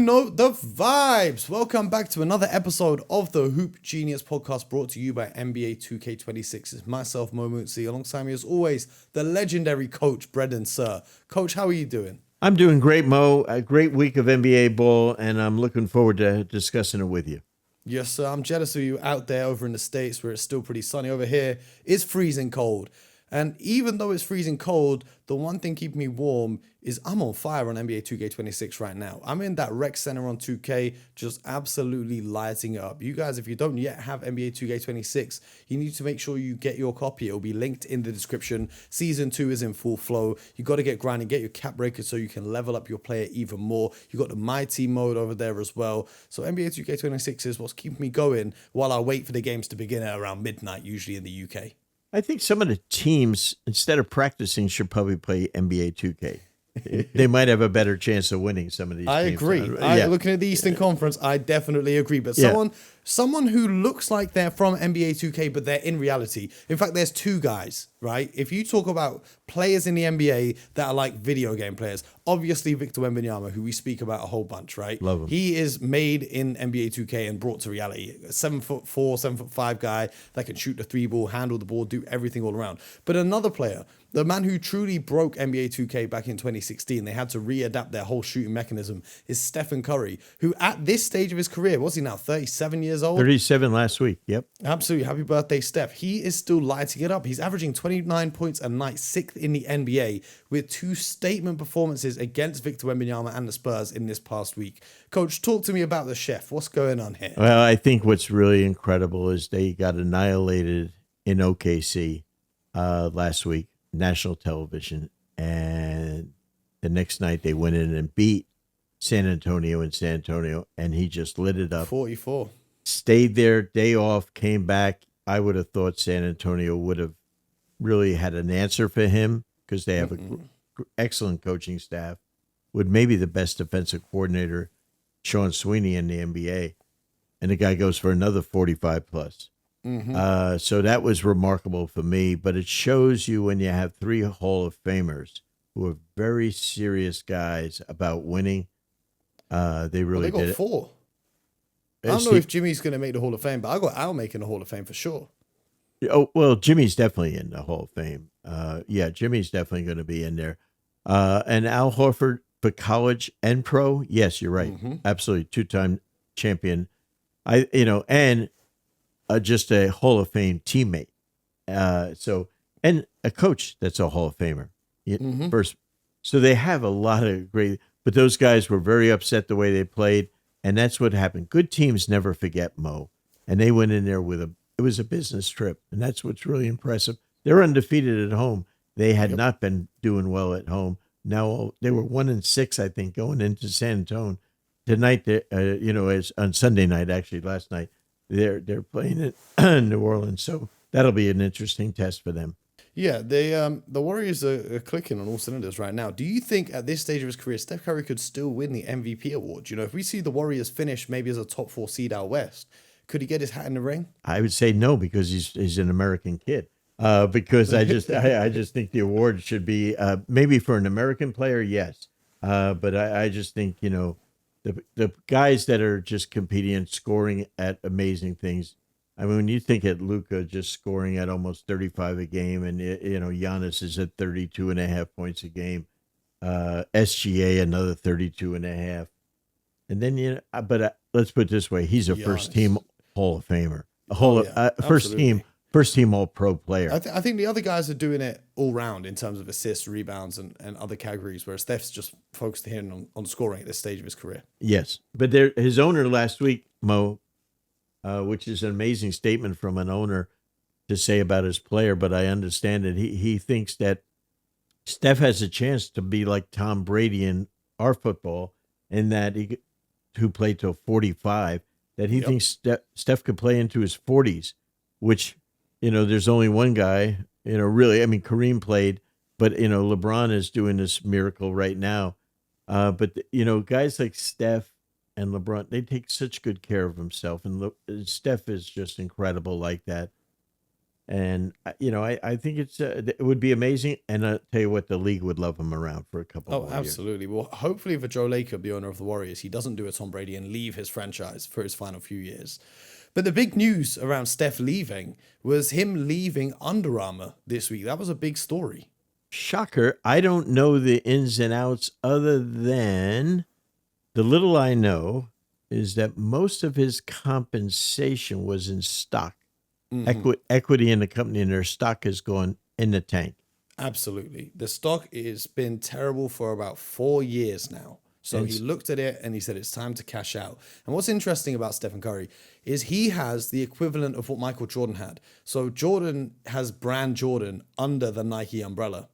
know the vibes. Welcome back to another episode of the Hoop Genius podcast brought to you by NBA 2K26. It's myself, Mo Mootsie, alongside me as always, the legendary coach, Brendan Sir. Coach, how are you doing? I'm doing great, Mo. A great week of NBA ball, and I'm looking forward to discussing it with you. Yes, sir. I'm jealous of you out there over in the States where it's still pretty sunny. Over here, it's freezing cold. And even though it's freezing cold, the one thing keeping me warm is I'm on fire on NBA 2K26 right now. I'm in that rec center on 2K, just absolutely lighting it up. You guys, if you don't yet have NBA 2K26, you need to make sure you get your copy. It'll be linked in the description. Season 2 is in full flow. You got to get grinding, get your cap breaker so you can level up your player even more. You got the My Team mode over there as well. So NBA 2K26 is what's keeping me going while I wait for the games to begin at around midnight, usually in the UK. I think some of the teams, instead of practicing, should probably play NBA 2K. They might have a better chance of winning some of these I games. agree. Looking at the Eastern Conference, I definitely agree. But someone who looks like they're from NBA 2K, but they're in reality. In fact, there's two guys, right? If you talk about players in the NBA that are like video game players, obviously Victor Wembanyama, who we speak about a whole bunch, right? Love him. He is made in NBA 2K and brought to reality. 7'4", 7'5" guy that can shoot the three ball, handle the ball, do everything all around. But another player, the man who truly broke NBA 2K back in 2016, they had to readapt their whole shooting mechanism, is Stephen Curry, who at this stage of his career, what's he now, 37 years old? 37 last week, yep. Absolutely. Happy birthday, Steph. He is still lighting it up. He's averaging 29 points a night, 6th in the NBA, with 2 statement performances against Victor Wembanyama and the Spurs in this past week. Coach, talk to me about the chef. What's going on here? Well, I think what's really incredible is they got annihilated in OKC last week, national television, and the next night they went in and beat San Antonio in San Antonio, and he just lit it up. 44. Stayed there, day off, came back. I would have thought San Antonio would have really had an answer for him because they have an excellent coaching staff with maybe the best defensive coordinator, Sean Sweeney, in the NBA. And the guy goes for another 45 plus. So that was remarkable for me, but it shows you when you have 3 Hall of Famers who are very serious guys about winning. They really they got did 4. I don't know if Jimmy's going to make the Hall of Fame, but I got Al making the Hall of Fame for sure. Oh, well, Jimmy's definitely in the Hall of Fame. Jimmy's definitely going to be in there. And Al Horford for college and pro, yes, you're right. Absolutely, 2-time champion. And just a Hall of Fame teammate. And a coach that's a Hall of Famer. First, so they have a lot of great. But those guys were very upset the way they played, and that's what happened. Good teams never forget, Mo, and they went in there it was a business trip, and that's what's really impressive. They're undefeated at home. They had not been doing well at home. Now they were 1-6, I think, going into San Antonio tonight. As on Sunday night, actually last night, they're playing in New Orleans, so that'll be an interesting test for them. Yeah, the Warriors are clicking on all cylinders right now. Do you think at this stage of his career, Steph Curry could still win the MVP award? If we see the Warriors finish maybe as a top 4 seed out west, could he get his hat in the ring? I would say no, because he's an American kid. Because I just think the award should be maybe for an American player, yes. But I just think the guys that are just competing and scoring at amazing things. I mean, when you think at Luka just scoring at almost 35 a game, and Giannis is at 32.5 points a game, SGA another 32.5, and then but let's put it this way: he's a first team Hall of Famer, first team All Pro player. I think the other guys are doing it all round in terms of assists, rebounds, and other categories, whereas Steph's just focused here on scoring at this stage of his career. Yes, but his owner last week, Mo. Which is an amazing statement from an owner to say about his player, but I understand it. He thinks that Steph has a chance to be like Tom Brady in our football, in that who played till 45, that he thinks Steph could play into his 40s, which, there's only one guy, really. I mean, Kareem played, but, LeBron is doing this miracle right now. But guys like Steph and LeBron, they take such good care of himself. And Steph is just incredible like that. And I think it would be amazing. And I'll tell you what, the league would love him around for a couple Oh, more years. absolutely. Well, hopefully for Joe Lacob, the owner of the Warriors, he doesn't do a Tom Brady and leave his franchise for his final few years. But the big news around Steph leaving was him leaving Under Armour this week. That was a big story. Shocker. I don't know the ins and outs other than the little I know is that most of his compensation was in stock. Equity in the company, and their stock has gone in the tank. Absolutely. The stock has been terrible for about 4 years now. So he looked at it and he said, it's time to cash out. And what's interesting about Stephen Curry is he has the equivalent of what Michael Jordan had. So Jordan has brand Jordan under the Nike umbrella.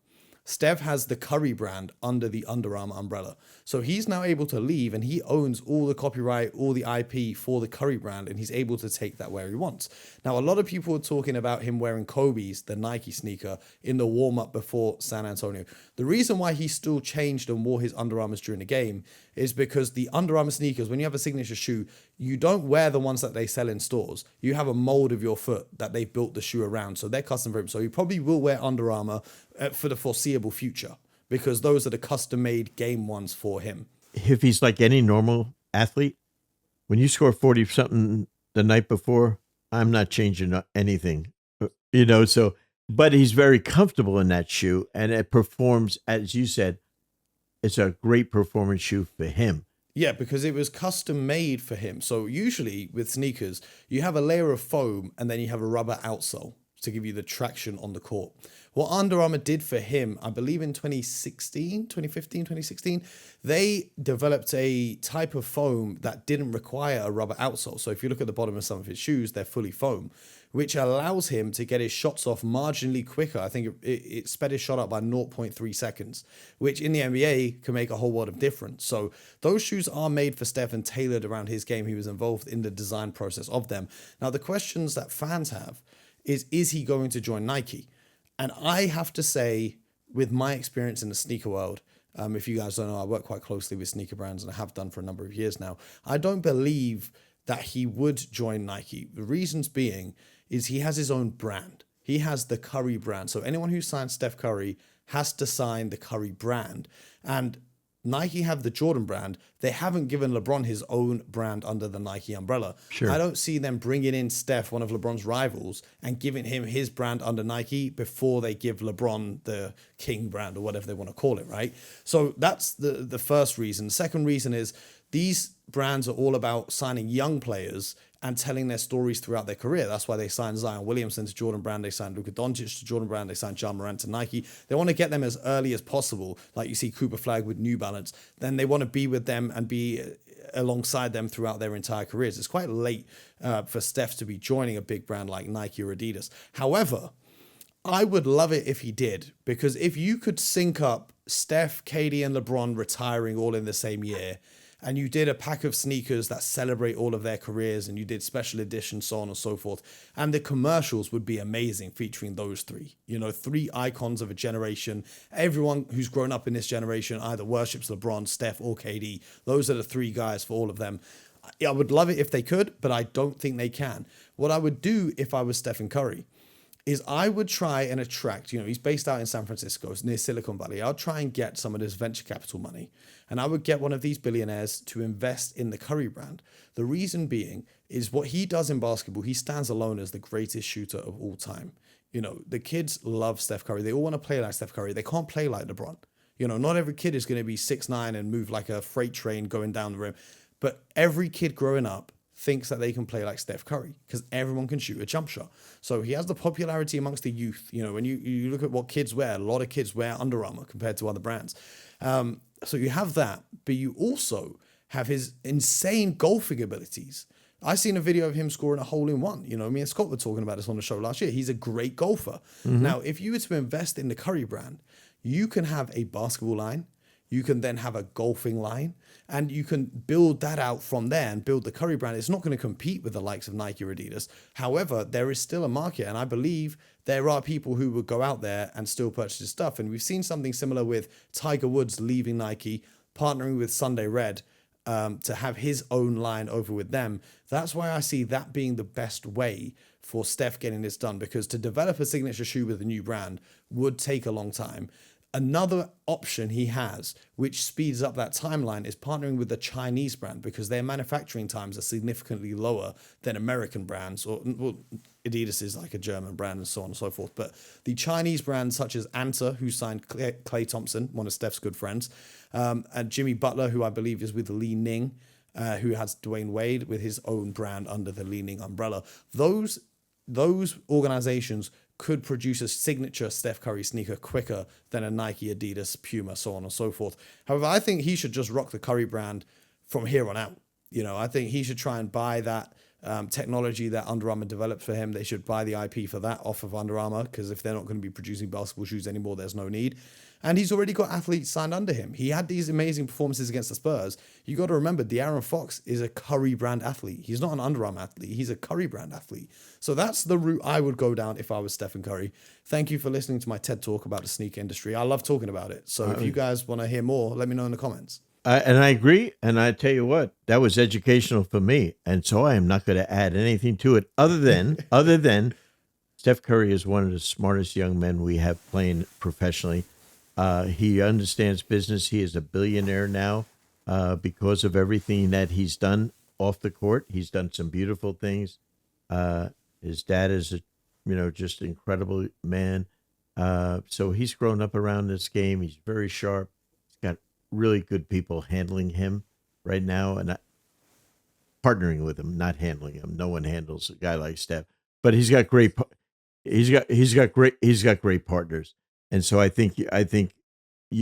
Steph has the Curry brand under the Under Armour umbrella. So he's now able to leave and he owns all the copyright, all the IP for the Curry brand, and he's able to take that where he wants. Now, a lot of people are talking about him wearing Kobe's, the Nike sneaker, in the warm-up before San Antonio. The reason why he still changed and wore his Under Armours during the game is because the Under Armour sneakers, when you have a signature shoe, you don't wear the ones that they sell in stores. You have a mold of your foot that they've built the shoe around. So they're custom for him. So he probably will wear Under Armour for the foreseeable future because those are the custom made game ones for him. If he's like any normal athlete, when you score 40 something the night before, I'm not changing anything, so, but he's very comfortable in that shoe and it performs, as you said, it's a great performance shoe for him. Yeah, because it was custom made for him. So usually with sneakers, you have a layer of foam and then you have a rubber outsole to give you the traction on the court. What Under Armour did for him, I believe in 2016, they developed a type of foam that didn't require a rubber outsole. So if you look at the bottom of some of his shoes, they're fully foam, which allows him to get his shots off marginally quicker. I think it sped his shot up by 0.3 seconds, which in the NBA can make a whole world of difference. So those shoes are made for Steph and tailored around his game. He was involved in the design process of them. Now, the questions that fans have is he going to join Nike? And I have to say, with my experience in the sneaker world, if you guys don't know, I work quite closely with sneaker brands and I have done for a number of years now. I don't believe that he would join Nike. The reasons being is he has his own brand. He has the Curry brand. So anyone who signs Steph Curry has to sign the Curry brand. And Nike have the Jordan brand. They haven't given LeBron his own brand under the Nike umbrella. Sure. I don't see them bringing in Steph, one of LeBron's rivals, and giving him his brand under Nike before they give LeBron the King brand or whatever they want to call it, right? So that's the first reason. The second reason is these brands are all about signing young players and telling their stories throughout their career. That's why they signed Zion Williamson to Jordan Brand. They signed Luka Doncic to Jordan Brand. They signed Ja Morant to Nike. They want to get them as early as possible. Like you see Cooper Flag with New Balance. Then they want to be with them and be alongside them throughout their entire careers. It's quite late for Steph to be joining a big brand like Nike or Adidas. However, I would love it if he did, because if you could sync up Steph, KD, and LeBron retiring all in the same year, and you did a pack of sneakers that celebrate all of their careers, and you did special editions, so on and so forth, and the commercials would be amazing featuring those three, three icons of a generation. Everyone who's grown up in this generation either worships LeBron, Steph, or KD. Those are the three guys for all of them. I would love it if they could, but I don't think they can. What I would do if I was Stephen Curry is I would try and attract, he's based out in San Francisco, it's near Silicon Valley. I'll try and get some of this venture capital money, and I would get one of these billionaires to invest in the Curry brand. The reason being is what he does in basketball, he stands alone as the greatest shooter of all time. The kids love Steph Curry. They all want to play like Steph Curry. They can't play like LeBron. Not every kid is going to be 6'9" and move like a freight train going down the rim, but every kid growing up thinks that they can play like Steph Curry because everyone can shoot a jump shot. So he has the popularity amongst the youth. When you look at what kids wear, a lot of kids wear Under Armour compared to other brands. So you have that, but you also have his insane golfing abilities. I seen a video of him scoring a hole-in-one. Me and Scott were talking about this on the show last year. He's a great golfer. Mm-hmm. Now, if you were to invest in the Curry brand, you can have a basketball line, you can then have a golfing line, and you can build that out from there and build the Curry brand. It's not going to compete with the likes of Nike or Adidas. However, there is still a market, and I believe there are people who would go out there and still purchase his stuff. And we've seen something similar with Tiger Woods leaving Nike, partnering with Sunday Red, to have his own line over with them. That's why I see that being the best way for Steph getting this done, because to develop a signature shoe with a new brand would take a long time. Another option he has, which speeds up that timeline, is partnering with the Chinese brand, because their manufacturing times are significantly lower than American brands, or well, Adidas is like a German brand and so on and so forth. But the Chinese brands such as Anta, who signed Klay Thompson, one of Steph's good friends, and Jimmy Butler, who I believe is with Li Ning, who has Dwayne Wade with his own brand under the Li Ning umbrella. Those organizations could produce a signature Steph Curry sneaker quicker than a Nike, Adidas, Puma, so on and so forth. However, I think he should just rock the Curry brand from here on out. I think he should try and buy that technology that Under Armour developed for him. They should buy the IP for that off of Under Armour, because if they're not going to be producing basketball shoes anymore, there's no need. And he's already got athletes signed under him. He had these amazing performances against the Spurs. You got to remember, De'Aaron Fox is a Curry brand athlete. He's not an Under Armour athlete. He's a Curry brand athlete. So that's the route I would go down if I was Stephen Curry. Thank you for listening to my TED Talk about the sneaker industry. I love talking about it. So if you guys want to hear more, let me know in the comments. And I agree. And I tell you what, that was educational for me. And so I am not going to add anything to it other than Steph Curry is one of the smartest young men we have playing professionally. He understands business. He is a billionaire now because of everything that he's done off the court. He's done some beautiful things. His dad is just an incredible man. So he's grown up around this game. He's very sharp. He's got really good people handling him right now, and partnering with him, not handling him. No one handles a guy like Steph, but he's got great partners. And so I think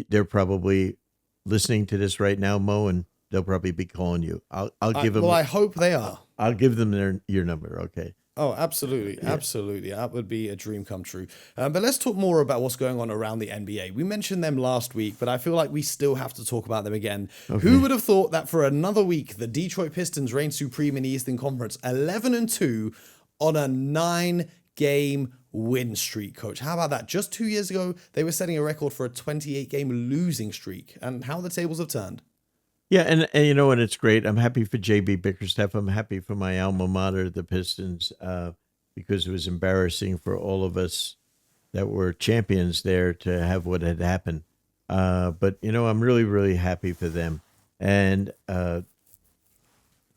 they're probably listening to this right now, Mo, and they'll probably be calling you. I'll give them. Well, I hope they are. I'll give them your number. Okay. Oh, absolutely. Yeah. Absolutely. That would be a dream come true. But let's talk more about what's going on around the NBA. We mentioned them last week, but I feel like we still have to talk about them again. Okay. Who would have thought that for another week, the Detroit Pistons reign supreme in the Eastern Conference, 11-2 on a 9-game win streak, Coach? How about that? Just 2 years ago, they were setting a record for a 28-game losing streak, and how the tables have turned. Yeah, and and it's great. I'm happy for JB Bickerstaff. I'm happy for my alma mater, the Pistons, because it was embarrassing for all of us that were champions there to have what had happened. But I'm really, really happy for them. And the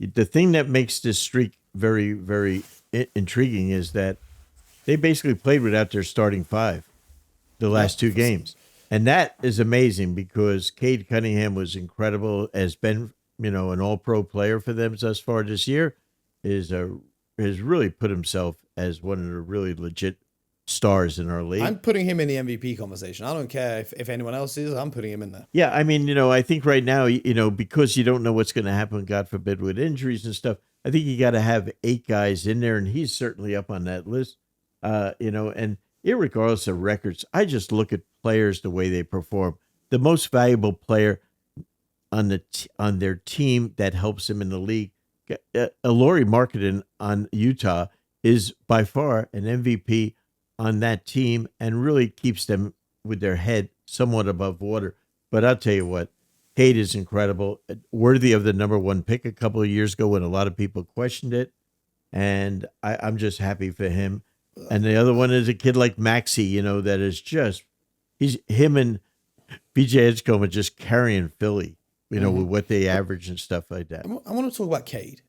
thing that makes this streak very, very intriguing is that they basically played without their starting five the last two games. And that is amazing because Cade Cunningham was incredible, has been, an all-pro player for them thus far this year, has really put himself as one of the really legit stars in our league. I'm putting him in the MVP conversation. I don't care if anyone else is. I'm putting him in there. Yeah, I mean, I think right now, because you don't know what's going to happen, God forbid, with injuries and stuff, I think you got to have 8 guys in there, and he's certainly up on that list. And irregardless of records, I just look at players the way they perform. The most valuable player on their team that helps them in the league, Lauri Markkanen on Utah, is by far an MVP on that team and really keeps them with their head somewhat above water. But I'll tell you what, Cade is incredible, worthy of the number 1 pick a couple of years ago when a lot of people questioned it. And I'm just happy for him. And the other one is a kid like Maxey, that is just, him and BJ Edgecombe are just carrying Philly, with what they average and stuff like that. I want to talk about Cade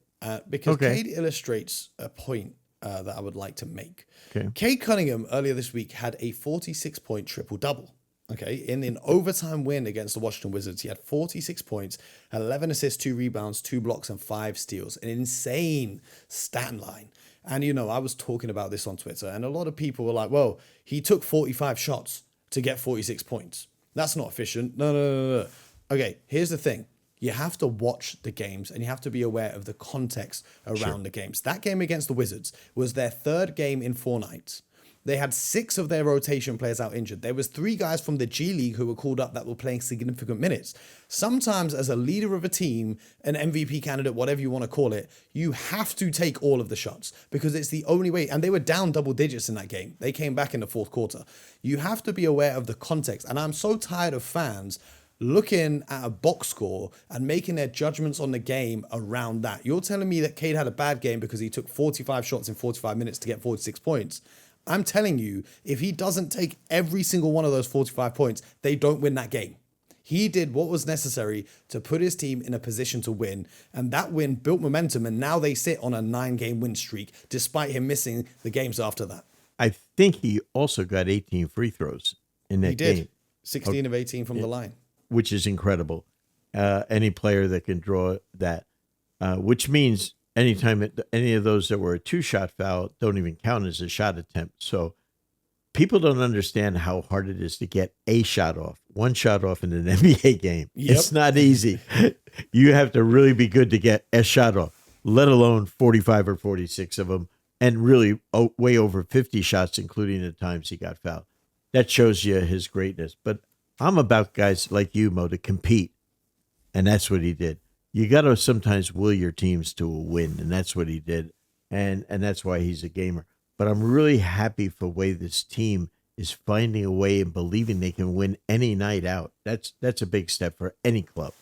because Cade illustrates a point that I would like to make. Okay. Cade Cunningham earlier this week had a 46-point triple-double. Okay, in an overtime win against the Washington Wizards, he had 46 points, 11 assists, 2 rebounds, 2 blocks, and 5 steals. An insane stat line. And, I was talking about this on Twitter, and a lot of people were like, well, he took 45 shots to get 46 points. That's not efficient. No. Okay, here's the thing. You have to watch the games, and you have to be aware of the context around the games. That game against the Wizards was their 3rd game in 4 nights. They had 6 of their rotation players out injured. There was 3 guys from the G League who were called up that were playing significant minutes. Sometimes as a leader of a team, an MVP candidate, whatever you want to call it, you have to take all of the shots because it's the only way. And they were down double digits in that game. They came back in the 4th quarter. You have to be aware of the context. And I'm so tired of fans looking at a box score and making their judgments on the game around that. You're telling me that Cade had a bad game because he took 45 shots in 45 minutes to get 46 points. I'm telling you, if he doesn't take every single one of those 45 points, they don't win that game. He did what was necessary to put his team in a position to win, and that win built momentum, and now they sit on a 9-game win streak, despite him missing the games after that. I think he also got 18 free throws in that game. He did. 16 of 18 from the line. Which is incredible. Any player that can draw that, which means anytime any of those that were a 2-shot foul don't even count as a shot attempt. So people don't understand how hard it is to get a shot off, 1 shot off in an NBA game. Yep. It's not easy. You have to really be good to get a shot off, let alone 45 or 46 of them, and really way over 50 shots, including the times he got fouled. That shows you his greatness. But I'm about guys like you, Mo, to compete, and that's what he did. You got to sometimes will your teams to a win, and that's what he did, and that's why he's a gamer. But I'm really happy for the way this team is finding a way and believing they can win any night out. That's a big step for any club.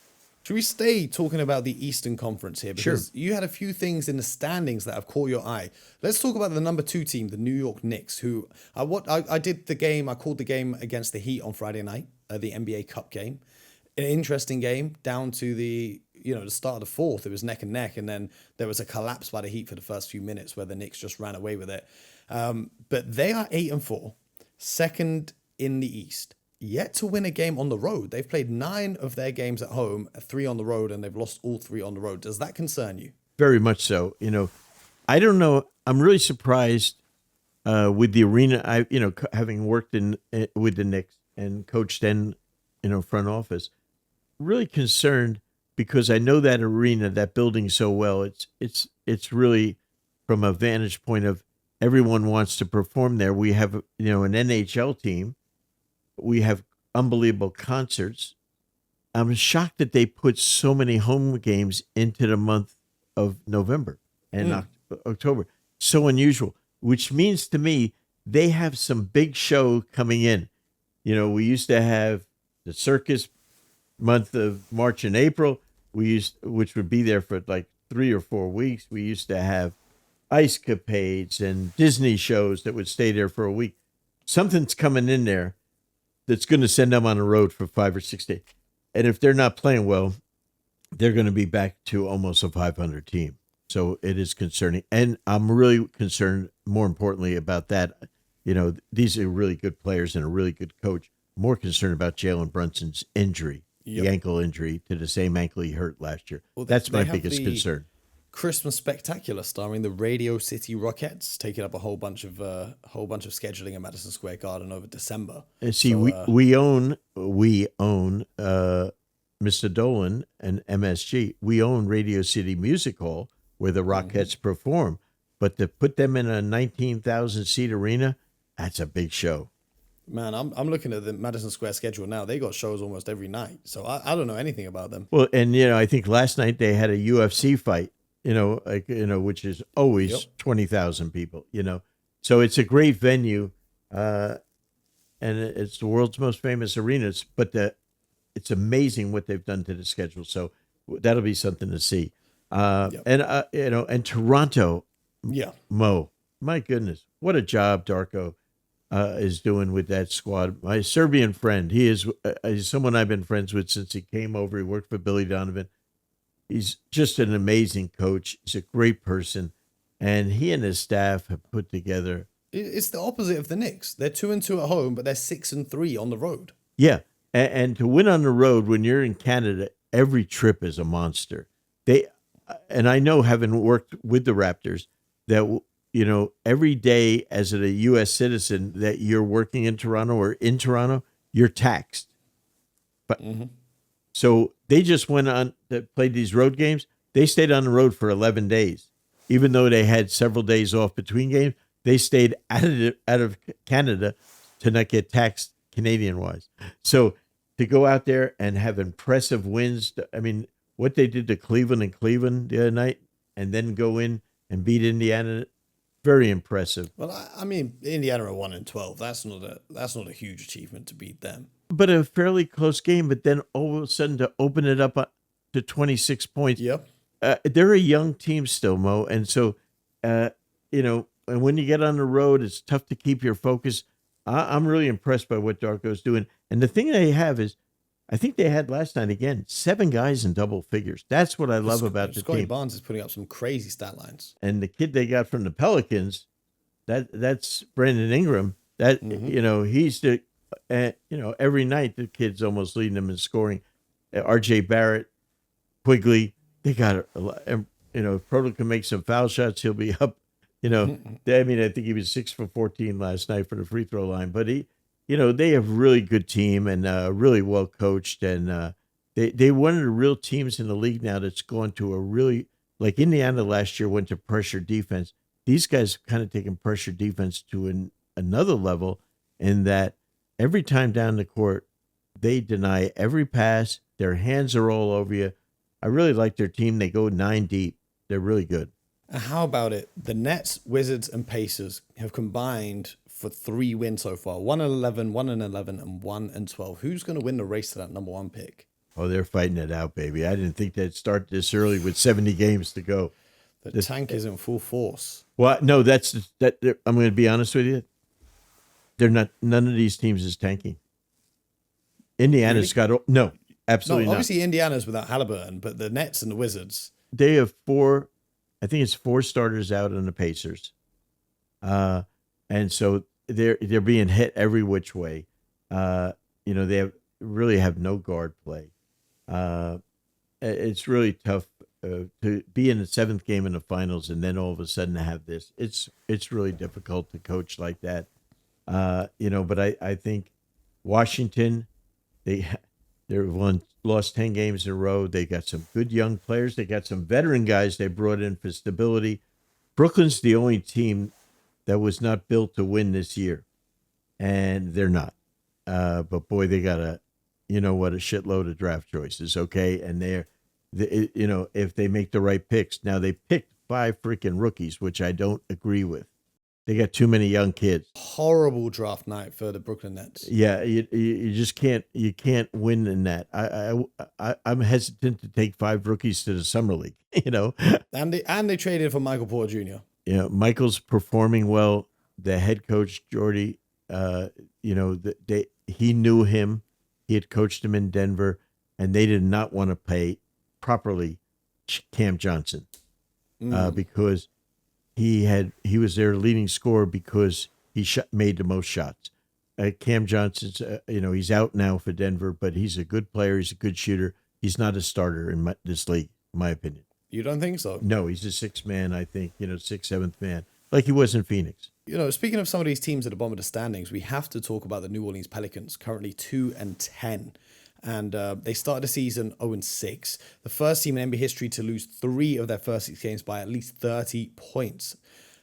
Should we stay talking about the Eastern Conference here? Because you had a few things in the standings that have caught your eye. Let's talk about the number 2 team, the New York Knicks, who I did the game. I called the game against the Heat on Friday night, the NBA Cup game. An interesting game down to the start of the fourth. It was neck and neck, and then there was a collapse by the Heat for the first few minutes where the Knicks just ran away with it. But they are 8-4, second in the East. Yet to win a game on the road. They've played 9 of their games at home, 3 on the road, and they've lost all 3 on the road. Does that concern you? Very much so. I don't know. I'm really surprised with the arena. Having worked with the Knicks and coached in, front office, really concerned because I know that arena, that building so well. It's really from a vantage point of everyone wants to perform there. We have an NHL team. We have unbelievable concerts. I'm shocked that they put so many home games into the month of November and October. So unusual, which means to me, they have some big show coming in. We used to have the circus month of March and April, which would be there for like 3 or 4 weeks. We used to have ice capades and Disney shows that would stay there for a week. Something's coming in there that's going to send them on the road for 5 or 6 days. And if they're not playing well, they're going to be back to almost a 500 team. So it is concerning. And I'm really concerned, more importantly, about that. These are really good players and a really good coach. More concerned about Jalen Brunson's injury, the ankle injury to the same ankle he hurt last year. Well, that's my biggest concern. Christmas Spectacular starring the Radio City Rockettes, taking up a whole bunch of scheduling at Madison Square Garden over December. And see, we own Mr. Dolan and MSG. We own Radio City Music Hall where the Rockettes perform, but to put them in a 19,000 seat arena, that's a big show. Man, I'm looking at the Madison Square schedule now. They got shows almost every night, so I don't know anything about them. Well, and I think last night they had a UFC fight. Which is always 20,000 people, So it's a great venue, and it's the world's most famous arenas, but it's amazing what they've done to the schedule. So that'll be something to see. And Toronto, Mo, my goodness, what a job Darko is doing with that squad. My Serbian friend, he's someone I've been friends with since he came over. He worked for Billy Donovan. He's just an amazing coach. He's a great person. And he and his staff have put together. It's the opposite of the Knicks. They're 2-2 at home, but they're 6-3 on the road. Yeah. And to win on the road when you're in Canada, every trip is a monster. And I know, having worked with the Raptors, that, every day as a U.S. citizen that you're working in Toronto or in Toronto, you're taxed. But so they just went on that played these road games. They stayed on the road for 11 days, even though they had several days off between games. They stayed out of Canada to not get taxed Canadian wise. So to go out there and have impressive wins. I mean, what they did to Cleveland the other night, and then go in and beat Indiana, very impressive. Well, I mean, Indiana are 1-12. That's not a huge achievement to beat them. but a fairly close game. But then all of a sudden to open it up to 26 points. Yep. They're a young team still, Mo, and so and when you get on the road, it's tough to keep your focus. I'm really impressed by what Darko's doing, and the thing they have is, I think they had last night again 7 guys in double figures. That's what I love about the Scotty team. Barnes is putting up some crazy stat lines, and the kid they got from the Pelicans, that's Brandon Ingram. That he's the every night the kid's almost leading them in scoring. R.J. Barrett, Quigley, they got a lot. If Proto can make some foul shots, he'll be up. I think he was 6 for 14 last night for the free throw line. But they have a really good team and really well coached, and they one of the real teams in the league now that's gone to a really, like Indiana last year went to pressure defense. These guys have kind of taken pressure defense to another level, in that every time down the court, they deny every pass. Their hands are all over you. I really like their team. They go 9 deep. They're really good. How about it? The Nets, Wizards, and Pacers have combined for 3 wins so far. 1-11, 1-11, and 1-12. Who's going to win the race to that number 1 pick? Oh, they're fighting it out, baby. I didn't think they'd start this early with 70 games to go. The tank is in full force. Well, no, I'm going to be honest with you. They're not. None of these teams is tanking. Indiana's Really? no, absolutely not. Obviously Indiana's without Halliburton, but the Nets and the Wizards. They have 4. I think it's 4 starters out on the Pacers, and so they're being hit every which way. They really have no guard play. It's really tough to be in the 7th game in the finals and then all of a sudden to have this. It's really difficult to coach like that. But I think Washington, they've lost 10 games in a row. They got some good young players. They got some veteran guys they brought in for stability. Brooklyn's the only team that was not built to win this year, and they're not. But boy, they got a shitload of draft choices. Okay, and if they make the right picks. Now they picked 5 freaking rookies, which I don't agree with. They got too many young kids. Horrible draft night for the Brooklyn Nets. Yeah, you just can't win in that. I'm hesitant to take 5 rookies to the summer league. And they traded for Michael Porter Jr. Michael's performing well. The head coach Jordy, he knew him. He had coached him in Denver, and they did not want to pay properly Cam Johnson because he was their leading scorer because he made the most shots. Cam Johnson's, he's out now for Denver, but he's a good player. He's a good shooter. He's not a starter in this league, in my opinion. You don't think so? No, he's a 6th man, I think, 6th, 7th man, like he was in Phoenix. Speaking of some of these teams at the bottom of the standings, we have to talk about the New Orleans Pelicans, currently 2-10. And they started the season 0-6. The first team in NBA history to lose 3 of their first 6 games by at least 30 points.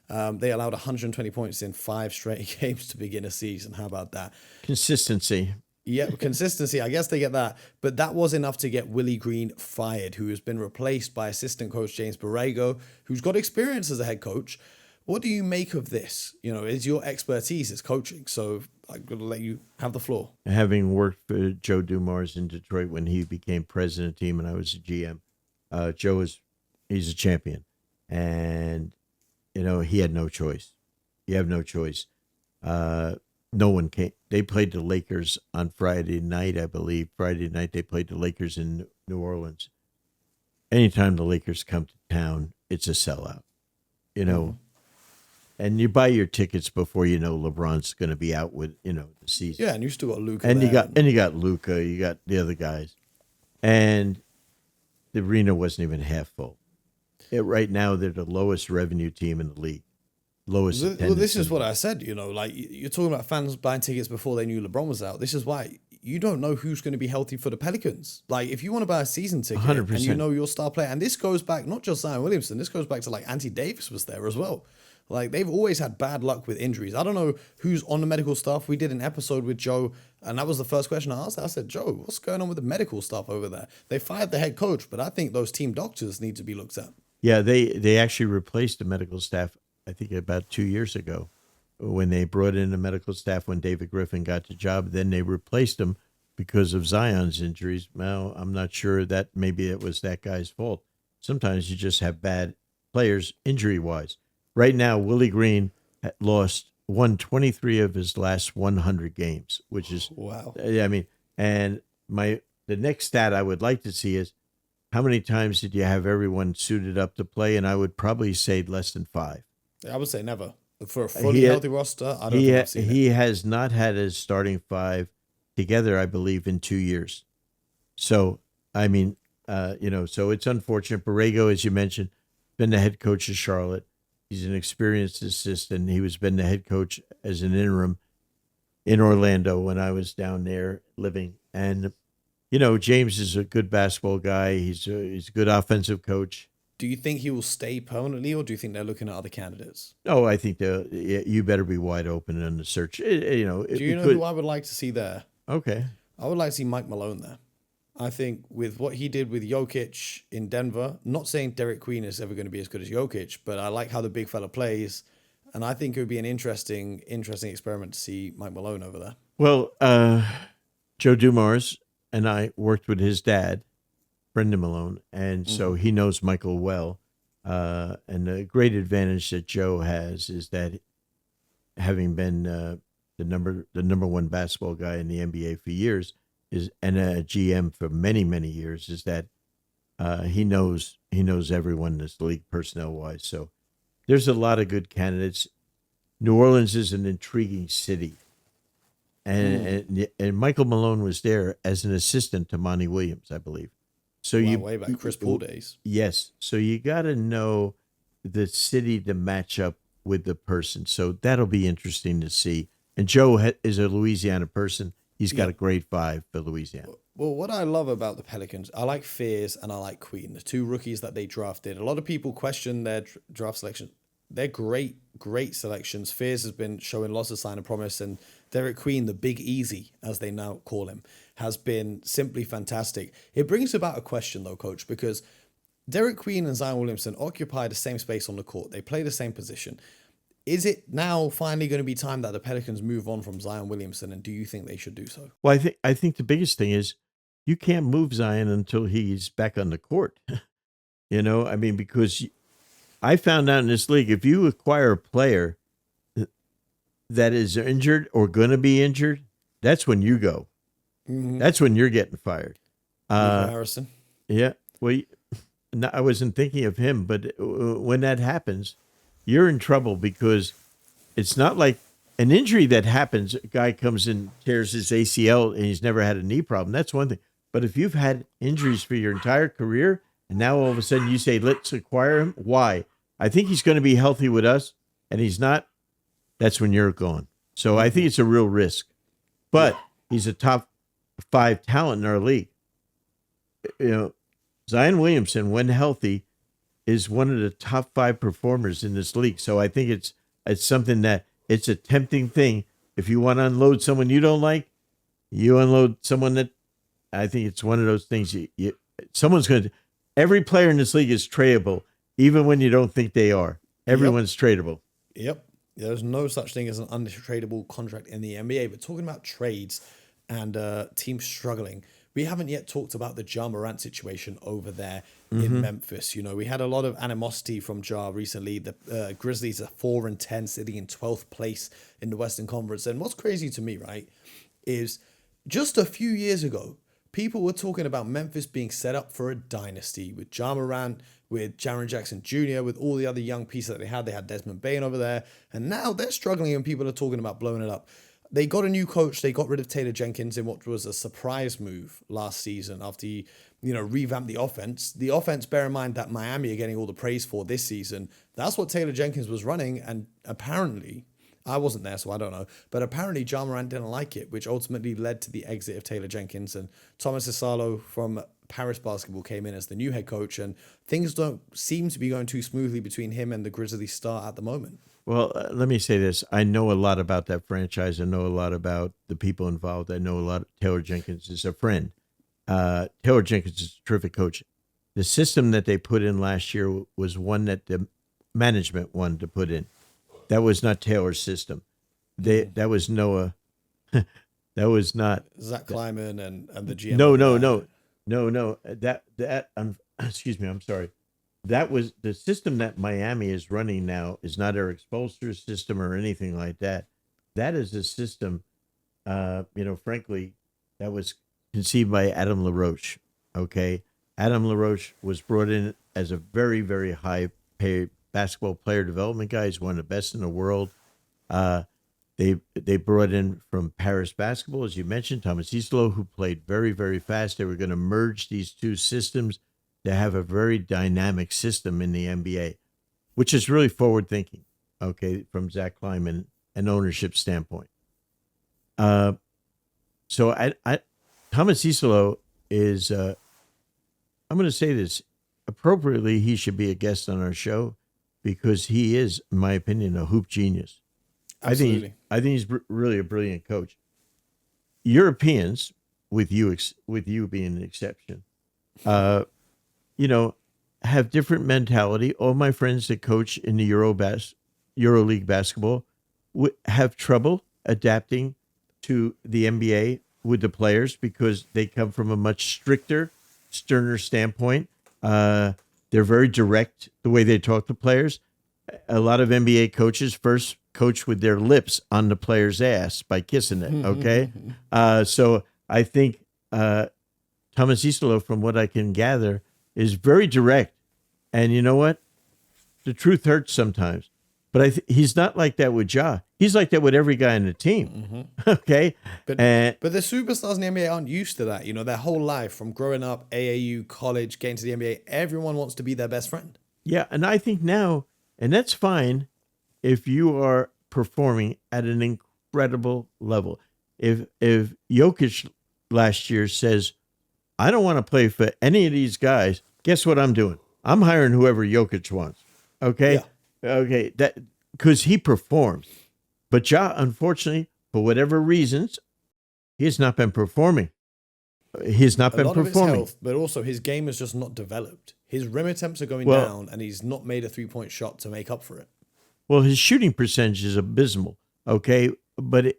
They allowed 120 points in 5 straight games to begin a season. How about that? Consistency. Yeah, consistency. I guess they get that. But that was enough to get Willie Green fired, who has been replaced by assistant coach James Borrego, who's got experience as a head coach. What do you make of this? Is your expertise is coaching. So I'm going to let you have the floor. Having worked for Joe Dumars in Detroit when he became president of the team and I was a GM, he's a champion. And, he had no choice. You have no choice. No one came. They played the Lakers on Friday night, I believe. Friday night they played the Lakers in New Orleans. Anytime the Lakers come to town, it's a sellout. And you buy your tickets before LeBron's going to be out with the season. Yeah, and you still got Luka. And you got Luka. You got the other guys, and the arena wasn't even half full. Right now, they're the lowest revenue team in the league. Lowest. Well, this is what I said. Like you're talking about fans buying tickets before they knew LeBron was out. This is why you don't know who's going to be healthy for the Pelicans. Like if you want to buy a season ticket 100%. and your star player, and this goes back not just Zion Williamson. This goes back to like Anthony Davis was there as well. Like they've always had bad luck with injuries. I don't know who's on the medical staff. We did an episode with Joe, and that was the first question I asked. I said, Joe, what's going on with the medical staff over there? They fired the head coach, but I think those team doctors need to be looked at. Yeah, they actually replaced the medical staff, I think about 2 years ago, when they brought in the medical staff when David Griffin got the job. Then they replaced him because of Zion's injuries. Well, I'm not sure that maybe it was that guy's fault. Sometimes you just have bad players injury wise. Right now, Willie Green won 23 of his last 100 games, which is Wow. I mean, and the next stat I would like to see is how many times did you have everyone suited up to play? And I would probably say less than 5. I would say never. For a fully healthy roster, I don't think I've seen it. He has not had his starting 5 together, I believe, in 2 years. So, I mean, so it's unfortunate. Borrego, as you mentioned, been the head coach of Charlotte. He's an experienced assistant. He was been the head coach as an interim in Orlando when I was down there living. And, James is a good basketball guy. He's a good offensive coach. Do you think he will stay permanently, or do you think they're looking at other candidates? Oh, I think you better be wide open in the search. Do you know who I would like to see there? Okay. I would like to see Mike Malone there. I think with what he did with Jokic in Denver, not saying Derek Queen is ever going to be as good as Jokic, but I like how the big fella plays. And I think it would be an interesting experiment to see Mike Malone over there. Well, Joe Dumars and I worked with his dad, Brendan Malone, and so he knows Michael well. And the great advantage that Joe has is that having been the number one basketball guy in the NBA for years and a GM for many, many years, is that he knows everyone in this league personnel wise. So there's a lot of good candidates. New Orleans is an intriguing city. And Michael Malone was there as an assistant to Monty Williams, I believe. So way back Chris Paul days. Yes. So you got to know the city to match up with the person. So that'll be interesting to see. And Joe is a Louisiana person. He's got a great vibe for Louisiana. Well, what I love about the Pelicans, I like Fears and I like Queen, the 2 rookies that they drafted. A lot of people question their draft selection. They're great selections. Fears has been showing lots of sign of promise, and Derek Queen, the Big Easy, as they now call him, has been simply fantastic. It brings about a question, though, Coach, because Derek Queen and Zion Williamson occupy the same space on the court. They play the same position. Is it now finally going to be time that the Pelicans move on from Zion Williamson, and do you think they should do so? Well, I think the biggest thing is you can't move Zion until he's back on the court. Because I found out in this league, if you acquire a player that is injured or going to be injured, that's when you go. Mm-hmm. That's when you're getting fired. Harrison. Yeah. Well, I wasn't thinking of him, but when that happens, you're in trouble, because it's not like an injury that happens. A guy comes in, tears his ACL, and he's never had a knee problem. That's one thing. But if you've had injuries for your entire career, and now all of a sudden you say, let's acquire him. Why? I think he's going to be healthy with us, and he's not. That's when you're gone. So I think it's a real risk. But he's a top 5 talent in our league. Zion Williamson, when healthy, is one of the top 5 performers in this league. So I think it's something that it's a tempting thing. If you want to unload someone you don't like, you unload someone that I think it's one of those things. Someone's going to. Every player in this league is tradable, even when you don't think they are. Everyone's tradable. Yep. There's no such thing as an untradeable contract in the NBA. But talking about trades and teams struggling, we haven't yet talked about the Ja Morant situation over there in Memphis. We had a lot of animosity from Ja recently. The Grizzlies are 4-10, sitting in 12th place in the Western Conference. And what's crazy to me, right, is just a few years ago, people were talking about Memphis being set up for a dynasty with Ja Morant, with Jaren Jackson Jr., with all the other young pieces that they had. They had Desmond Bane over there. And now they're struggling and people are talking about blowing it up. They got a new coach. They got rid of Taylor Jenkins in what was a surprise move last season after he, revamped the offense. The offense, bear in mind that Miami are getting all the praise for this season. That's what Taylor Jenkins was running. And apparently, I wasn't there, so I don't know. But apparently, Ja Morant didn't like it, which ultimately led to the exit of Taylor Jenkins. And Thomas Asalo from Paris Basketball came in as the new head coach. And things don't seem to be going too smoothly between him and the Grizzlies star at the moment. Well, let me say this. I know a lot about that franchise. I know a lot about the people involved. I know a lot. Taylor Jenkins is a friend. Taylor Jenkins is a terrific coach. The system that they put in last year was one that the management wanted to put in. That was not Taylor's system. That was Noah. That was not Zach Kleiman and the GM. No. That excuse me. I'm sorry. That was the system that Miami is running now. Is not Eric Spoelstra's system or anything like that. That is a system. Frankly, that was conceived by Adam LaRoche. Okay, Adam LaRoche was brought in as a very, very high paid basketball player development guy. He's one of the best in the world. They brought in from Paris basketball, as you mentioned, Thomas Isolo, who played very, very fast. They were going to merge these two systems to have a very dynamic system in the NBA, which is really forward thinking, okay, from Zach Kleiman and ownership standpoint. So Thomas Isolo is, I'm going to say this appropriately, he should be a guest on our show because he is, in my opinion, a hoop genius. Absolutely. I think he's really a brilliant coach. Europeans, with you being an exception, have different mentality. All my friends that coach in the EuroLeague basketball have trouble adapting to the NBA with the players because they come from a much stricter, sterner standpoint. They're very direct the way they talk to players. A lot of NBA coaches first coach with their lips on the player's ass by kissing it. Okay. So I think Thomas Isolo, from what I can gather, is very direct. And you know what? The truth hurts sometimes. But he's not like that with Ja. He's like that with every guy on the team. Okay. But the superstars in the NBA aren't used to that. Their whole life from growing up, AAU, college, getting to the NBA, everyone wants to be their best friend. Yeah. And I think now, and that's fine if you are performing at an incredible level. If Jokic last year says, I don't want to play for any of these guys, guess what I'm doing? I'm hiring whoever Jokic wants. Okay? Yeah. Okay, that because he performs. But Ja, unfortunately, for whatever reasons, he has not been performing. He has not been performing. Health, but also his game is just not developed. His rim attempts are going down, and he's not made a 3-point shot to make up for it. Well, his shooting percentage is abysmal. Okay, but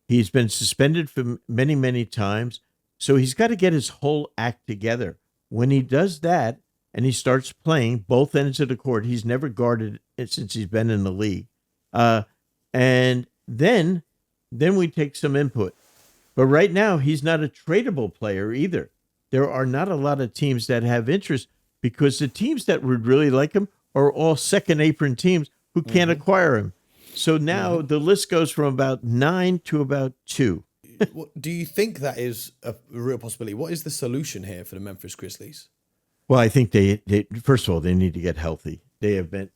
he's been suspended for many, many times. So he's got to get his whole act together. When he does that, and he starts playing both ends of the court, he's never guarded it since he's been in the league. And then we take some input. But right now, he's not a tradable player either. There are not a lot of teams that have interest because the teams that would really like him are all second apron teams who can't acquire him. So now the list goes from about 9 to about 2. Do you think that is a real possibility? What is the solution here for the Memphis Grizzlies? Well, I think they first of all, they need to get healthy. They have been,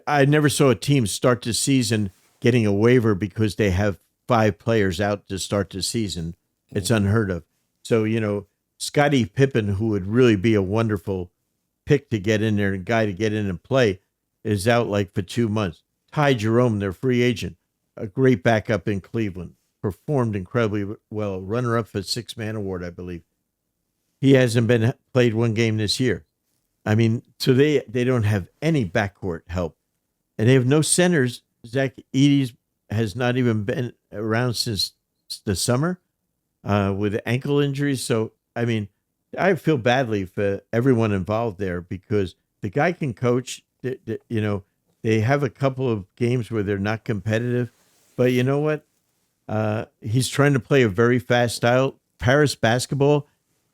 I never saw a team start the season getting a waiver because they have 5 players out to start the season. It's unheard of. So, Scottie Pippen, who would really be a wonderful pick to get in there, a guy to get in and play, is out like for 2 months. Ty Jerome, their free agent, a great backup in Cleveland, performed incredibly well, runner-up for 6-man award, I believe. He hasn't been played one game this year. So they don't have any backcourt help. And they have no centers. Zach Edey's has not even been around since the summer with ankle injuries. So, I feel badly for everyone involved there because the guy can coach. They have a couple of games where they're not competitive. But you know what? He's trying to play a very fast style. Paris basketball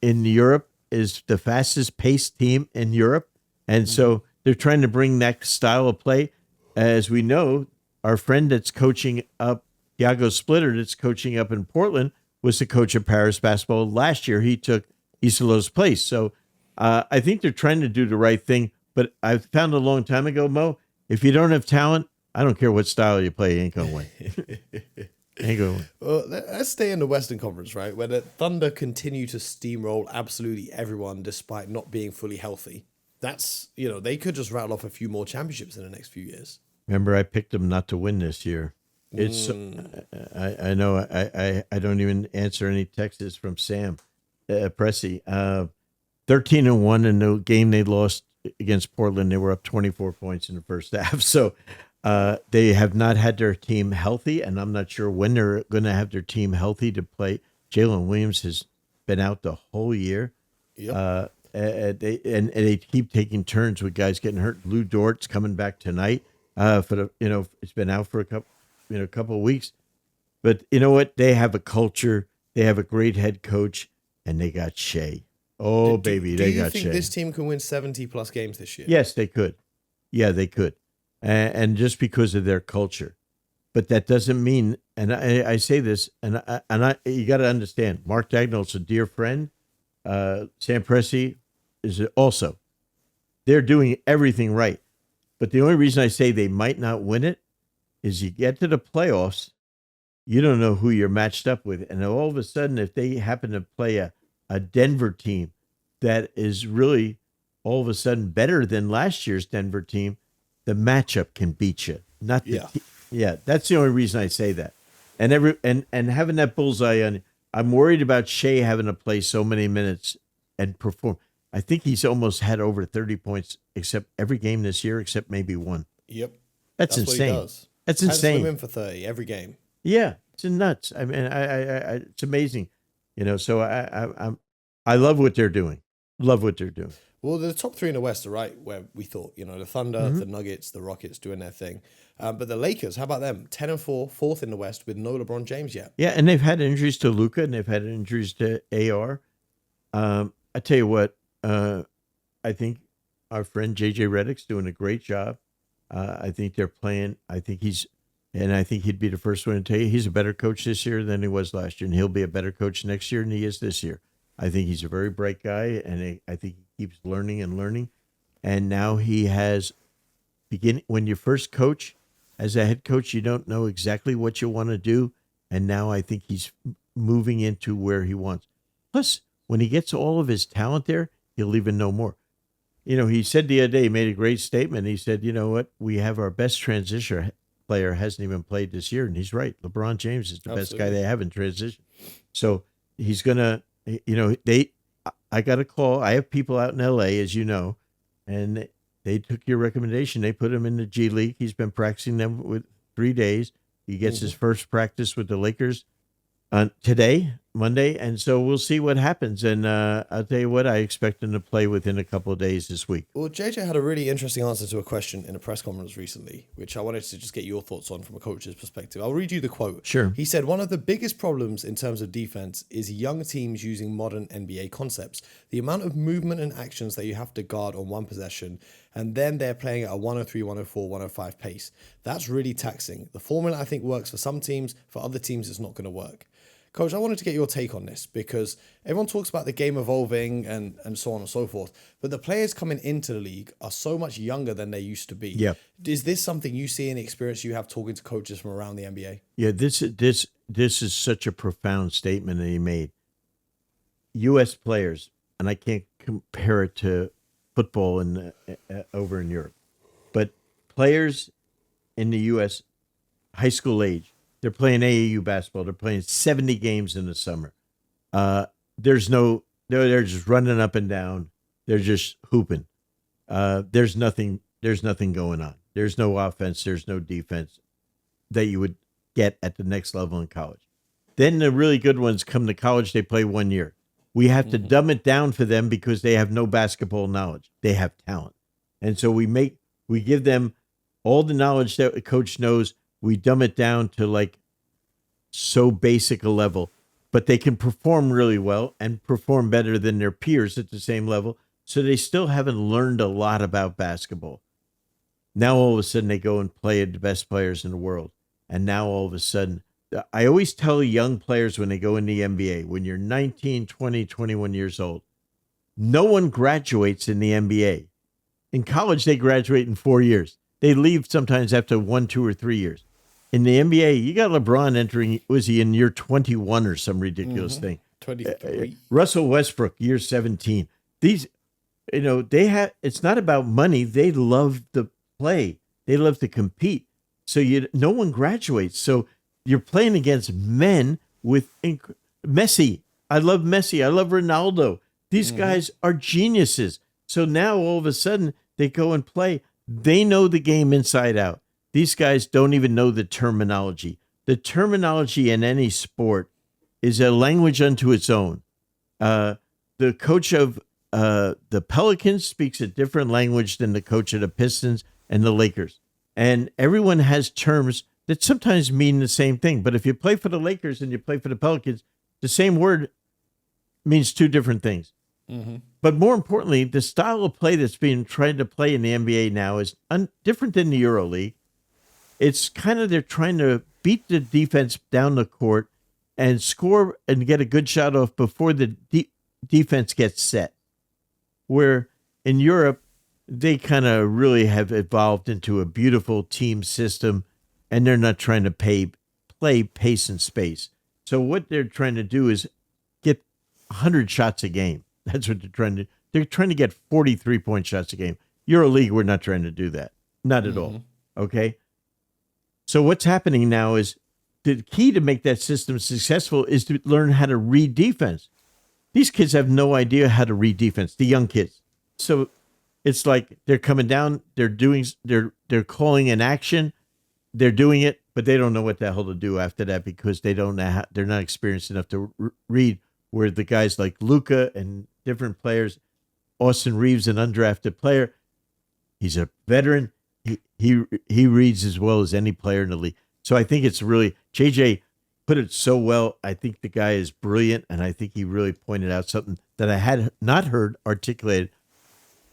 in Europe is the fastest paced team in Europe. And so they're trying to bring that style of play. As we know, our friend that's coaching up, Thiago Splitter, that's coaching up in Portland, was the coach of Paris basketball last year. He took Isolo's place. So I think they're trying to do the right thing. But I found a long time ago, Mo, if you don't have talent, I don't care what style you play, you ain't going to win. Well, let's stay in the Western Conference, right? Where the Thunder continue to steamroll absolutely everyone despite not being fully healthy. That's, they could just rattle off a few more championships in the next few years. Remember, I picked them not to win this year. It's I know I don't even answer any texts from Sam Pressey. 13-1 in the game they lost against Portland. They were up 24 points in the first half. So They have not had their team healthy, and I'm not sure when they're going to have their team healthy to play. Jalen Williams has been out the whole year. Yep. They keep taking turns with guys getting hurt. Lou Dort's coming back tonight. It's been out for a couple of weeks. But you know what? They have a culture. They have a great head coach, and they got Shea. Oh, baby, they got Shea. Do you think this team can win 70-plus games this year? Yes, they could. Yeah, they could. And just because of their culture. But that doesn't mean, and I say this, and you got to understand, Mark Dagnall's a dear friend. Sam Presti is also. They're doing everything right. But the only reason I say they might not win it is you get to the playoffs, you don't know who you're matched up with. And all of a sudden, if they happen to play a Denver team that is really all of a sudden better than last year's Denver team, the matchup can beat you. Not the yeah, that's the only reason I say that. And having that bullseye on, I'm worried about Shea having to play so many minutes and perform. I think he's almost had over 30 points except every game this year, except maybe one. Yep. That's insane. What he does. That's insane. Swim in for 30 every game. Yeah, it's nuts. I mean, it's amazing. So I love what they're doing. Love what they're doing. Well, the top three in the West are right where we thought, the Thunder, the Nuggets, the Rockets doing their thing. But the Lakers, how about them? 10-4, fourth in the West with no LeBron James yet. Yeah, and they've had injuries to Luka and they've had injuries to AR. I tell you what, I think our friend JJ Redick's doing a great job. I think they're playing. I think he'd be the first one to tell you he's a better coach this year than he was last year, and he'll be a better coach next year than he is this year. I think he's a very bright guy, and I think he keeps learning and learning. And now he has when you first coach as a head coach, you don't know exactly what you want to do, and now I think he's moving into where he wants. Plus, when he gets all of his talent there, he'll even know more. He said the other day, he made a great statement. He said, you know what? We have our best transition player hasn't even played this year. And he's right. LeBron James is the best guy they have in transition. So he's going to, I got a call. I have people out in LA, as you know, and they took your recommendation. They put him in the G League. He's been practicing them with 3 days. He gets his first practice with the Lakers today, Monday, and so we'll see what happens. And I'll tell you what, I expect him to play within a couple of days this week. Well, JJ had a really interesting answer to a question in a press conference recently, which I wanted to just get your thoughts on from a coach's perspective. I'll read you the quote. Sure. He said, one of the biggest problems in terms of defense is young teams using modern NBA concepts. The amount of movement and actions that you have to guard on one possession, and then they're playing at a 103, 104, 105 pace. That's really taxing. The formula, I think, works for some teams. For other teams, it's not going to work. Coach, I wanted to get your take on this because everyone talks about the game evolving and so on and so forth, but the players coming into the league are so much younger than they used to be. Yeah. Is this something you see in the experience you have talking to coaches from around the NBA? Yeah, this is such a profound statement that he made. U.S. players, and I can't compare it to football over in Europe, but players in the U.S. high school age, they're playing AAU basketball. They're playing 70 games in the summer. They're just running up and down. They're just hooping. There's nothing going on. There's no offense. There's no defense that you would get at the next level in college. Then the really good ones come to college. They play 1 year. We have to dumb it down for them because they have no basketball knowledge. They have talent. And so we give them all the knowledge that a coach knows. We dumb it down to like so basic a level, but they can perform really well and perform better than their peers at the same level. So they still haven't learned a lot about basketball. Now all of a sudden they go and play the best players in the world. And now all of a sudden, I always tell young players when they go in the NBA, when you're 19, 20, 21 years old, no one graduates in the NBA. In college, they graduate in 4 years. They leave sometimes after 1, 2, or 3 years. In the NBA, you got LeBron entering, was he in year 21 or some ridiculous thing? 23. Russell Westbrook, year 17. These, it's not about money. They love to play. They love to compete. So no one graduates. So you're playing against men with Messi. I love Messi. I love Ronaldo. These guys are geniuses. So now all of a sudden they go and play. They know the game inside out. these guys don't even know the terminology. The terminology in any sport is a language unto its own. The coach of the Pelicans speaks a different language than the coach of the Pistons and the Lakers. And everyone has terms that sometimes mean the same thing. But if you play for the Lakers and you play for the Pelicans, the same word means two different things. Mm-hmm. But more importantly, the style of play that's being tried to play in the NBA now is different than the EuroLeague. It's kind of they're trying to beat the defense down the court and score and get a good shot off before the defense gets set. Where in Europe, they kind of really have evolved into a beautiful team system, and they're not trying to play pace and space. So what they're trying to do is get 100 shots a game. That's what they're trying to. They're trying to get 43-point shots a game. EuroLeague, we're not trying to do that. Not at all. Okay. So what's happening now is the key to make that system successful is to learn how to read defense. These kids have no idea how to read defense, the young kids. So it's like they're coming down, they're calling an action, they're doing it, but they don't know what the hell to do after that because they don't know they're not experienced enough to read. Where the guys like Luka and different players, Austin Reeves, an undrafted player, he's a veteran. He reads as well as any player in the league. So I think it's really JJ put it so well. I think the guy is brilliant, and I think he really pointed out something that I had not heard articulated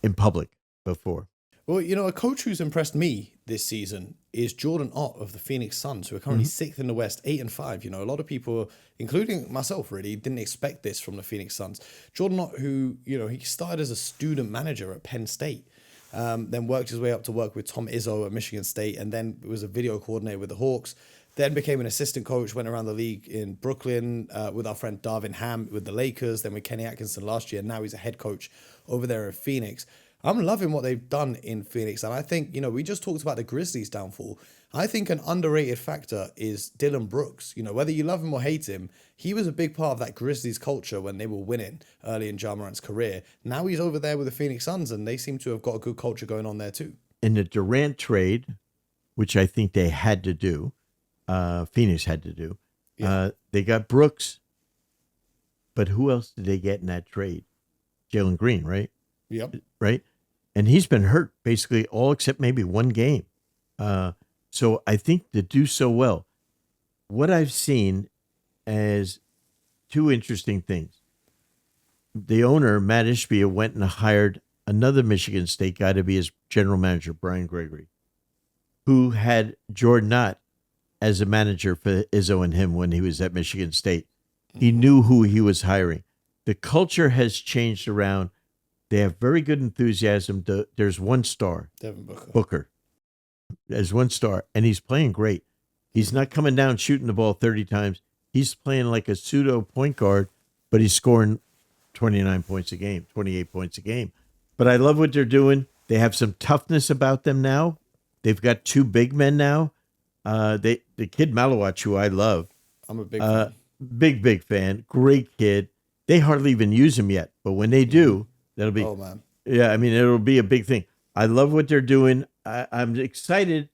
in public before. Well, a coach who's impressed me this season is Jordan Ott of the Phoenix Suns, who are currently sixth in the West, 8-5. A lot of people, including myself, really didn't expect this from the Phoenix Suns. Jordan Ott, who he started as a student manager at Penn State. Then worked his way up to work with Tom Izzo at Michigan State, and then was a video coordinator with the Hawks. Then became an assistant coach, went around the league in Brooklyn with our friend Darvin Ham with the Lakers, then with Kenny Atkinson last year. Now he's a head coach over there in Phoenix. I'm loving what they've done in Phoenix. And I think, we just talked about the Grizzlies' downfall. I think an underrated factor is Dylan Brooks. Whether you love him or hate him, he was a big part of that Grizzlies culture when they were winning early in Ja Morant's career. Now he's over there with the Phoenix Suns, and they seem to have got a good culture going on there too. In the Durant trade, which I think they had to do, Phoenix had to do, they got Brooks. But who else did they get in that trade? Jalen Green, right? Yep. Right? And he's been hurt basically all except maybe one game. So I think to do so well, what I've seen as two interesting things. The owner, Matt Ishbia, went and hired another Michigan State guy to be his general manager, Brian Gregory, who had Jordan Knott as a manager for Izzo and him when he was at Michigan State. He knew who he was hiring. The culture has changed around. They have very good enthusiasm. There's one star, Devin Booker. There's one star, and he's playing great. He's not coming down shooting the ball 30 times. He's playing like a pseudo point guard, but he's scoring 29 points a game, 28 points a game. But I love what they're doing. They have some toughness about them now. They've got two big men now. The kid Malawach, who I love. I'm a big fan. Big fan. Great kid. They hardly even use him yet, but when they do, that'll be. Oh man. Yeah, I mean it'll be a big thing. I love what they're doing. I'm excited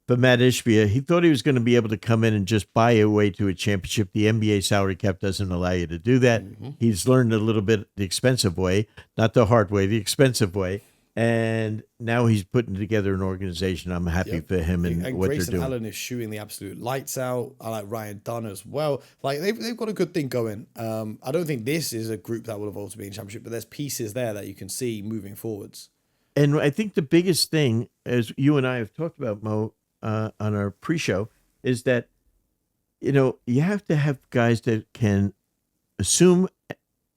for Matt Ishbia. He thought he was going to be able to come in and just buy a way to a championship. The NBA salary cap doesn't allow you to do that. He's learned a little bit the expensive way, not the hard way, the expensive way. And now he's putting together an organization. I'm happy for him and what Grayson they're doing. Allen is shooting the absolute lights out. I like Ryan Dunn as well. Like they've got a good thing going. I don't think this is a group that will evolve to be in championship, but there's pieces there that you can see moving forwards. And I think the biggest thing, as you and I have talked about, Mo, on our pre-show, is that, you have to have guys that can assume,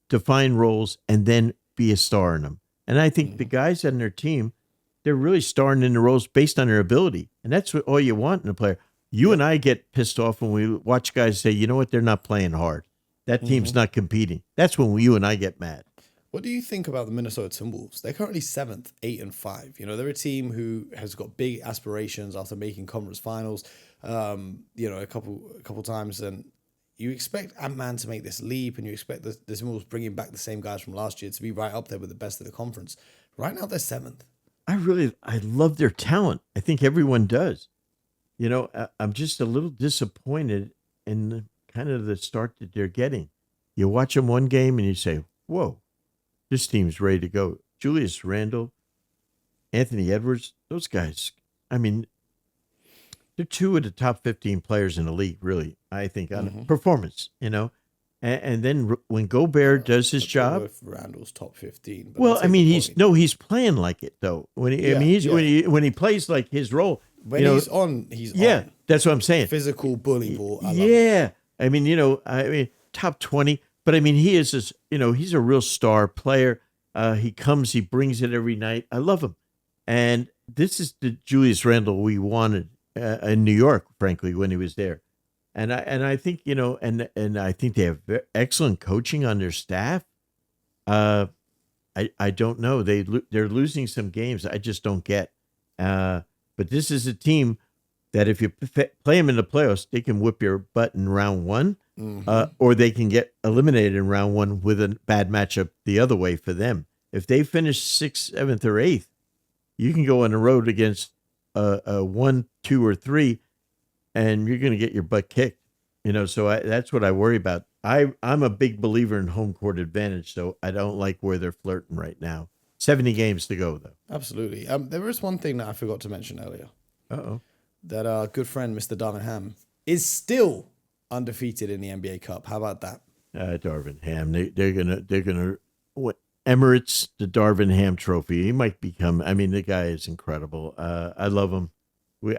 define roles, and then be a star in them. And I think the guys on their team, they're really starring in the roles based on their ability. And that's what all you want in a player. You and I get pissed off when we watch guys say, you know what, they're not playing hard. That team's not competing. That's when you and I get mad. What do you think about the Minnesota Timberwolves? They're currently 7th, 8-5. They're a team who has got big aspirations after making conference finals, a couple times. And you expect Ant-Man to make this leap, and you expect the Timberwolves bringing back the same guys from last year to be right up there with the best of the conference. Right now, they're 7th. I love their talent. I think everyone does. I'm just a little disappointed in kind of the start that they're getting. You watch them one game and you say, whoa, this team's ready to go. Julius Randle, Anthony Edwards, those guys, I mean, they're two of the top 15 players in the league, really, I think, on performance. And then when Gobert does his job, With Randall's top 15. But well, I mean, the point. he's playing like it though. When he, I Yeah, mean, he's yeah. when he plays like his role. When he's on, he's Yeah, on. that's what I'm saying. Physical bully ball. I love it. Yeah, I mean, top 20, but I mean, he is this. He's a real star player. He comes, he brings it every night. I love him, and this is the Julius Randle we wanted in New York, frankly, when he was there. And I think and I think they have excellent coaching on their staff. I don't know, they're losing some games I just don't get. But this is a team that if you play them in the playoffs, they can whip your butt in round one, or they can get eliminated in round one with a bad matchup the other way for them. If they finish 6th, 7th, or 8th, you can go on the road against a 1, 2, or 3, and you're going to get your butt kicked. So that's what I worry about. I'm a big believer in home court advantage, so I don't like where they're flirting right now. 70 games to go, though. Absolutely. There is one thing that I forgot to mention earlier. Uh-oh. That our good friend, Mr. Darvin Ham, is still undefeated in the NBA Cup. How about that? Darvin Ham. They're gonna what Emirates, the Darvin Ham Trophy. He might become. I mean, the guy is incredible. I love him.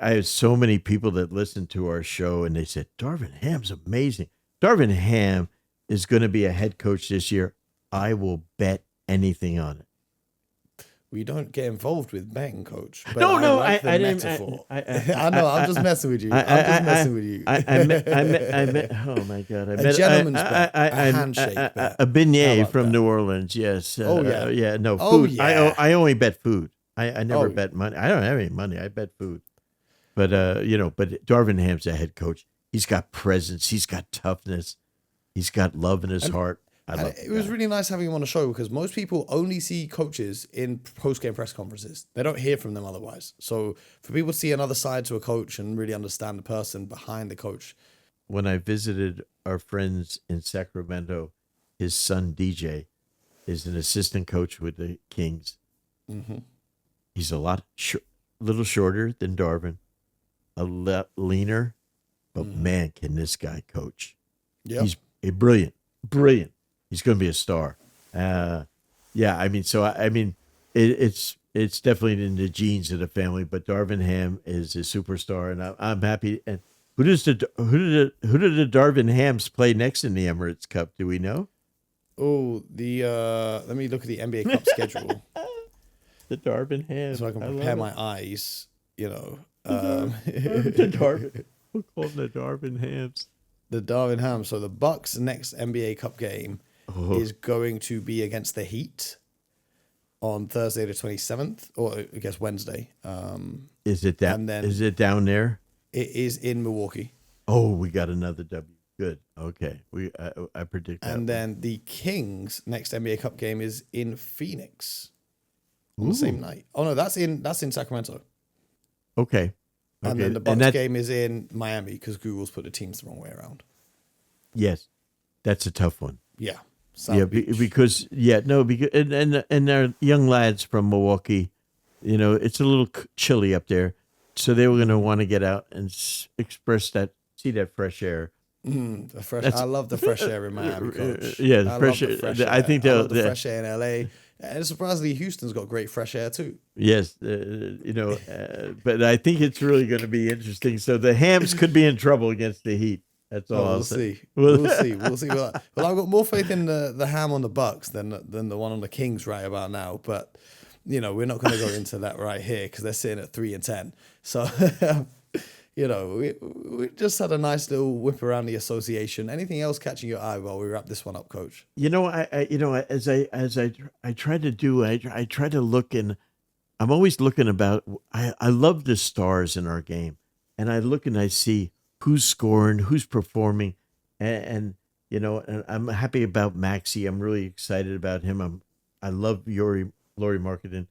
I have so many people that listen to our show and they said Darvin Ham's amazing. Darvin Ham is going to be a head coach this year. I will bet anything on it. We don't get involved with betting, coach. But No, I like the didn't. metaphor. I know. I'm just messing with you. I'm just messing with you. I met. Oh my God! I met A gentleman's bet, a handshake bet. A beignet How about from that? New Orleans. Yes. Oh, yeah. Yeah. No Oh, food. yeah. I only bet food. I never Oh. bet money. I don't have any money. I bet food. But but Darvin Ham's a head coach. He's got presence. He's got toughness. He's got love in his heart. I And love it was really nice having him on the show because most people only see coaches in post-game press conferences. They don't hear from them otherwise. So for people to see another side to a coach and really understand the person behind the coach. When I visited our friends in Sacramento, his son DJ is an assistant coach with the Kings. Mm-hmm. He's a little shorter than Darvin, a lot leaner, but man, can this guy coach? Yeah. He's brilliant. He's going to be a star. Yeah, I mean, so I mean, it's definitely in the genes of the family. But Darvin Ham is a superstar, and I'm happy. And who did the Darvin Hams play next in the Emirates Cup? Do we know? Oh, let me look at the NBA Cup schedule The Darvin Hams. so I can prepare my eyes. The Darvin. We'll call them the Darvin Hams. The Darvin Ham. So the Bucks' next NBA Cup game is going to be against the Heat on Thursday the 27th, or I guess Wednesday. Is it down? And then- Is it down there? It is in Milwaukee. Oh, we got another W. Good. Okay. I predict that. And then the Kings' next NBA Cup game is in Phoenix on the same night. Oh no, that's in Sacramento. Okay. And Okay. then the Bucks game is in Miami because Google's put the teams the wrong way around. Yes, that's a tough one. Yeah. South Beach. Because and our young lads from Milwaukee, it's a little chilly up there, so they were going to want to get out and express see that fresh air. I love the fresh air in Miami, coach. Yeah, the I fresh love air. the fresh I air. think I love the fresh air in LA. And surprisingly, Houston's got great fresh air too. Yes, but I think it's really going to be interesting. So the Hams could be in trouble against the Heat. That's all I'll We'll say. see. We'll see. Well, I've got more faith in the Ham on the Bucks than the one on the Kings right about now. But we're not going to go into that right here because they're sitting at 3-10. So we just had a nice little whip around the association. Anything else catching your eye while we wrap this one up, Coach? As I try to do, I try to look and I'm always looking about. I love the stars in our game, and I look and I see who's scoring, who's performing, and I'm happy about Maxey. I'm really excited about him. I love Lauri Markkanen,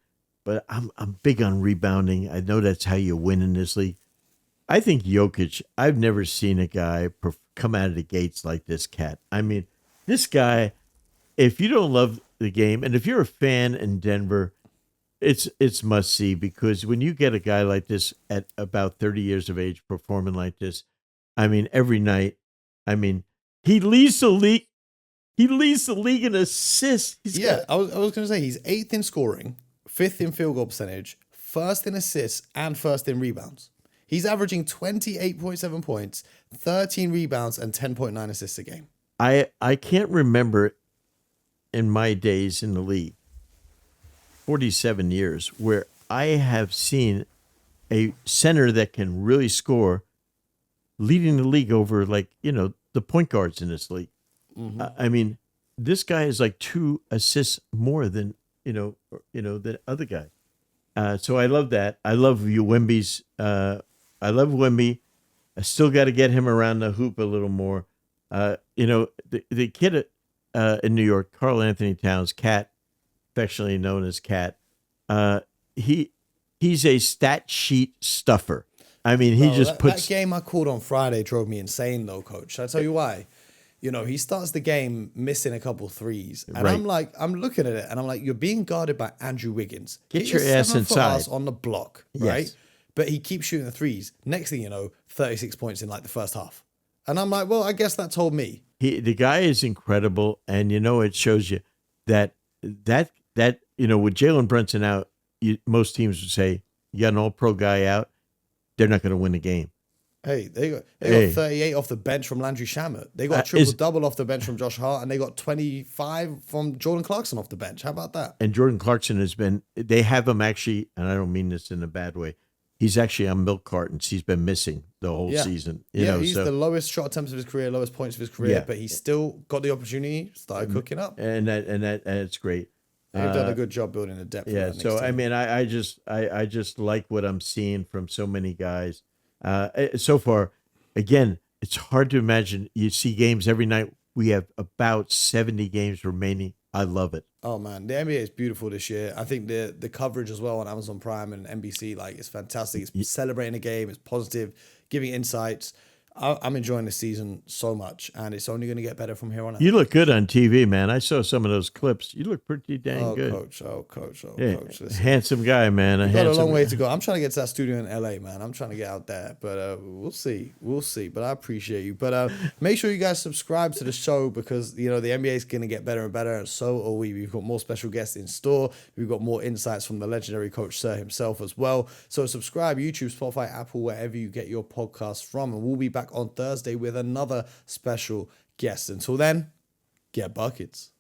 but I'm big on rebounding. I know that's how you win in this league. I think Jokic, I've never seen a guy come out of the gates like this cat. I mean, this guy, if you don't love the game, and if you're a fan in Denver, it's must see, because when you get a guy like this at about 30 years of age performing like this, I mean, every night, I mean, he leads the league. He leads the league in assists. I was going to say he's 8th in scoring, 5th in field goal percentage, 1st in assists, and 1st in rebounds. He's averaging 28.7 points, 13 rebounds, and 10.9 assists a game. I can't remember in my days in the league, 47 years, where I have seen a center that can really score leading the league over, like, the point guards in this league. Mm-hmm. I mean, this guy is like 2 assists more than, the other guy. So I love that. I love Wemby's. I love Wemby. I still got to get him around the hoop a little more. The kid in New York, Karl Anthony Towns, Cat, affectionately known as Cat. He's a stat sheet stuffer. I mean, he just puts. That game I called on Friday drove me insane, though, Coach. I'll tell you why. He starts the game missing a couple threes. And Right. I'm looking at it and I'm like, you're being guarded by Andrew Wiggins. Get your ass 7-foot inside. ass on the block, right? Yes. But he keeps shooting the threes. Next thing you know, 36 points in like the first half. And I'm like, well, I guess that told me. The guy is incredible, and it shows you that with Jalen Brunson out, most teams would say you got an All-Pro guy out, they're not going to win the game. Hey, they got 38 off the bench from Landry Shamet. They got a triple-double off the bench from Josh Hart, and they got 25 from Jordan Clarkson off the bench. How about that? And Jordan Clarkson they have him actually, and I don't mean this in a bad way, he's actually on milk cartons. He's been missing the whole season. He's the lowest shot attempts of his career, lowest points of his career, but he's still got the opportunity, started cooking up. And that's great. They've done a good job building a depth. Yeah, so I mean, I just like what I'm seeing from so many guys. So far, again, it's hard to imagine. You see games every night. We have about 70 games remaining. I love it. Oh man, the NBA is beautiful this year. I think the coverage as well on Amazon Prime and NBC, it's fantastic. It's celebrating the game. It's positive, giving insights. I'm enjoying this season so much, and it's only going to get better from here on out. You look good on TV, man. I saw some of those clips. You look pretty dang good. Coach. Coach. Listen. Handsome guy, man. We've got a long way to go. I'm trying to get to that studio in LA, man. I'm trying to get out there, but we'll see. But I appreciate you. But make sure you guys subscribe to the show, because the NBA is going to get better and better, and so are we. We've got more special guests in store. We've got more insights from the legendary Coach Sir himself as well. So subscribe, YouTube, Spotify, Apple, wherever you get your podcasts from, and we'll be back on Thursday with another special guest. Until then, get buckets.